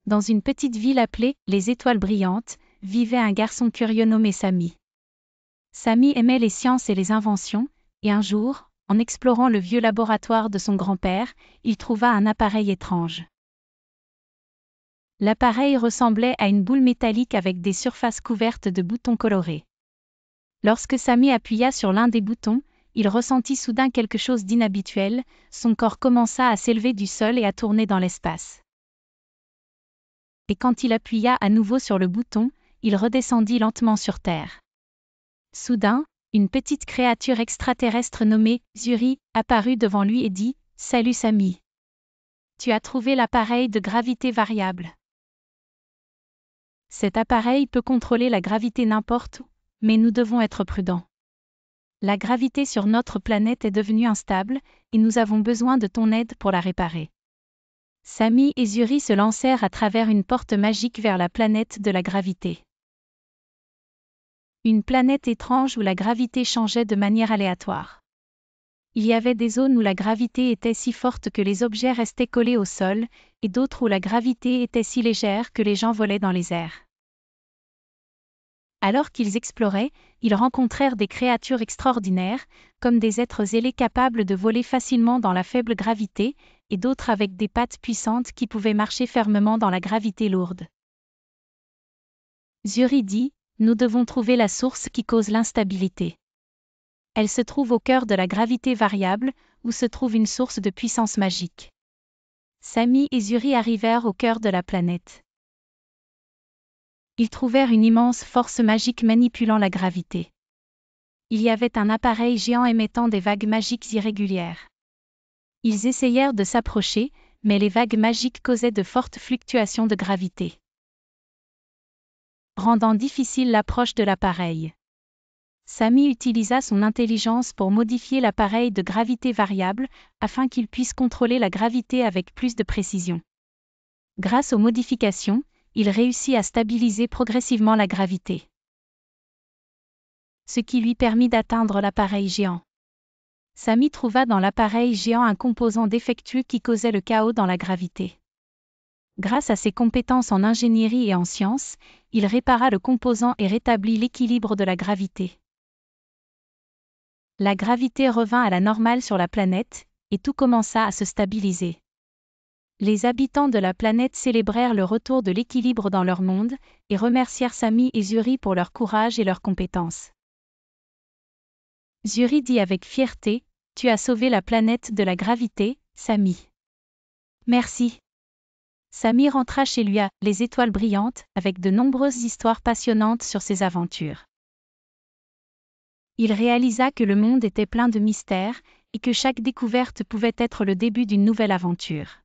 Dans une petite ville appelée les Étoiles Brillantes, vivait un garçon curieux nommé Samy. Samy aimait les sciences et les inventions, et un jour, en explorant le vieux laboratoire de son grand-père, il trouva un appareil étrange. L'appareil ressemblait à une boule métallique avec des surfaces couvertes de boutons colorés. Lorsque Samy appuya sur l'un des boutons, il ressentit soudain quelque chose d'inhabituel, son corps commença à s'élever du sol et à tourner dans l'espace. Et quand il appuya à nouveau sur le bouton, il redescendit lentement sur Terre. Soudain, une petite créature extraterrestre nommée Zuri apparut devant lui et dit « Salut Samy. Tu as trouvé l'appareil de gravité variable. Cet appareil peut contrôler la gravité n'importe où, mais nous devons être prudents. La gravité sur notre planète est devenue instable, et nous avons besoin de ton aide pour la réparer. » Samy et Zuri se lancèrent à travers une porte magique vers la planète de la gravité. Une planète étrange où la gravité changeait de manière aléatoire. Il y avait des zones où la gravité était si forte que les objets restaient collés au sol, et d'autres où la gravité était si légère que les gens volaient dans les airs. Alors qu'ils exploraient, ils rencontrèrent des créatures extraordinaires, comme des êtres ailés capables de voler facilement dans la faible gravité, et d'autres avec des pattes puissantes qui pouvaient marcher fermement dans la gravité lourde. Zuri dit, nous devons trouver la source qui cause l'instabilité. Elle se trouve au cœur de la gravité variable, où se trouve une source de puissance magique. Samy et Zuri arrivèrent au cœur de la planète. Ils trouvèrent une immense force magique manipulant la gravité. Il y avait un appareil géant émettant des vagues magiques irrégulières. Ils essayèrent de s'approcher, mais les vagues magiques causaient de fortes fluctuations de gravité, rendant difficile l'approche de l'appareil. Samy utilisa son intelligence pour modifier l'appareil de gravité variable, afin qu'il puisse contrôler la gravité avec plus de précision. Grâce aux modifications, il réussit à stabiliser progressivement la gravité, ce qui lui permit d'atteindre l'appareil géant. Samy trouva dans l'appareil géant un composant défectueux qui causait le chaos dans la gravité. Grâce à ses compétences en ingénierie et en sciences, il répara le composant et rétablit l'équilibre de la gravité. La gravité revint à la normale sur la planète, et tout commença à se stabiliser. Les habitants de la planète célébrèrent le retour de l'équilibre dans leur monde, et remercièrent Samy et Zuri pour leur courage et leurs compétences. Zuri dit avec fierté, « Tu as sauvé la planète de la gravité, Samy. » Merci. Samy rentra chez lui à Les Étoiles Brillantes, avec de nombreuses histoires passionnantes sur ses aventures. Il réalisa que le monde était plein de mystères, et que chaque découverte pouvait être le début d'une nouvelle aventure.